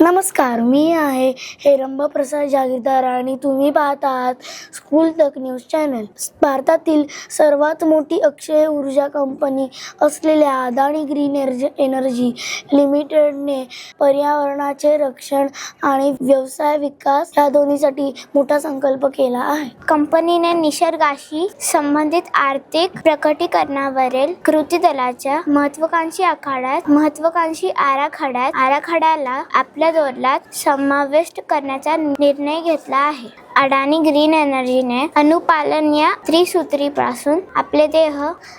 नमस्कार, मी आहे हेरंबा प्रसाद जागीरदार आणि तुम्ही पाहत आहात स्कूल तक न्यूज चॅनल. भारतातील सर्वात मोठी अक्षय ऊर्जा कंपनी असलेल्या अदानी ग्रीन एनर्जी लिमिटेडने पर्यावरणाचे रक्षण आणि व्यवसाय विकास या दोन्हीसाठी मोठा संकल्प केला आहे. कंपनीने निसर्गाशी संबंधित आर्थिक प्रकटीकरणावरील कृती दलाच्या महत्त्वाकांक्षी आराखड्याला आपल्या धोरणात समाविष्ट करण्याचा निर्णय घेतला आहे. अदानी ग्रीन एनर्जीने अनुपालन या त्रिसूत्रीपासून आपले ध्येय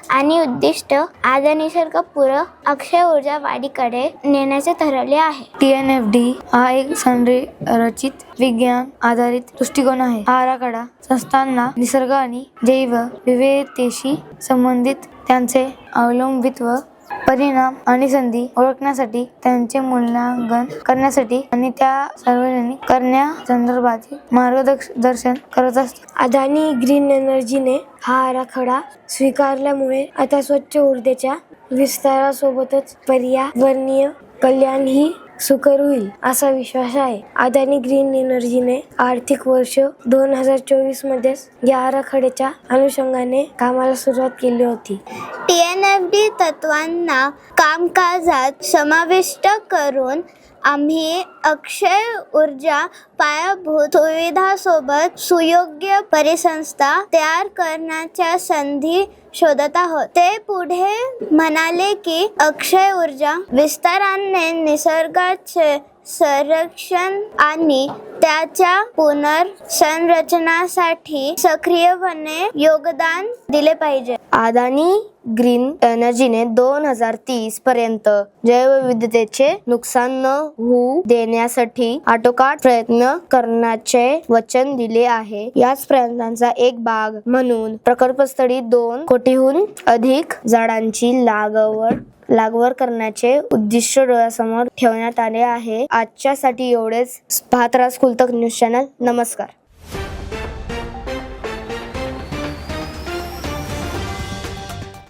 आणि उद्दिष्ट आज निसर्गपूरक अक्षय ऊर्जा वाढीकडे नेण्याचे ठरवले आहे. TNFD हा एक संरचित विज्ञान आधारित दृष्टिकोन आहे. हा आराखडा संस्थांना निसर्ग आणि जैव विविधतेशी संबंधित त्यांचे अवलंबित्व, परिणाम आणि संधी ओळखण्यासाठी, त्यांचे मूल्यांकन करण्यासाठी आणि त्या सार्वजनिक करण्यासंदर्भातील मार्गदर्शन करत असते. अदानी ग्रीन एनर्जीने हा आराखडा स्वीकारल्यामुळे आता स्वच्छ ऊर्जेच्या विस्तारासोबतच पर्यावरणीय कल्याणही सुकर होईल असा विश्वास आहे. अदानी ग्रीन एनर्जीने आर्थिक वर्ष 2024 मध्येच या आराखड्याच्या अनुषंगाने कामाला सुरुवात केली होती. TNFD तत्वांना कामकाजात समाविष्ट करून आम्ही अक्षय ऊर्जा पायाभूत सुविधांसोबत सुयोग्य परिसंस्था तयार करण्याच्या संधी शोधत आहोत. ते पुढे म्हणाले की अक्षय ऊर्जा विस्ताराने निसर्गाचे संरक्षण आणि त्याच्या पुनर्संरचनासाठी सक्रियपणे योगदान दिले पाहिजे. अदानी ग्रीन एनर्जीने 2030 पर्यंत जैवविविधतेचे नुकसान न होऊ देण्यासाठी आटोकाट प्रयत्न करण्याचे वचन दिले आहे. याच प्रयत्नांचा एक भाग म्हणून प्रकल्पस्थळी 2 कोटीहून अधिक झाडांची लागवड करण्याचे उद्दिष्ट डोळ्यासमोर ठेवण्यात आले आहे. आजच्यासाठी एवढेच. पाहत राहा स्कूल तक न्यूज चॅनल. नमस्कार.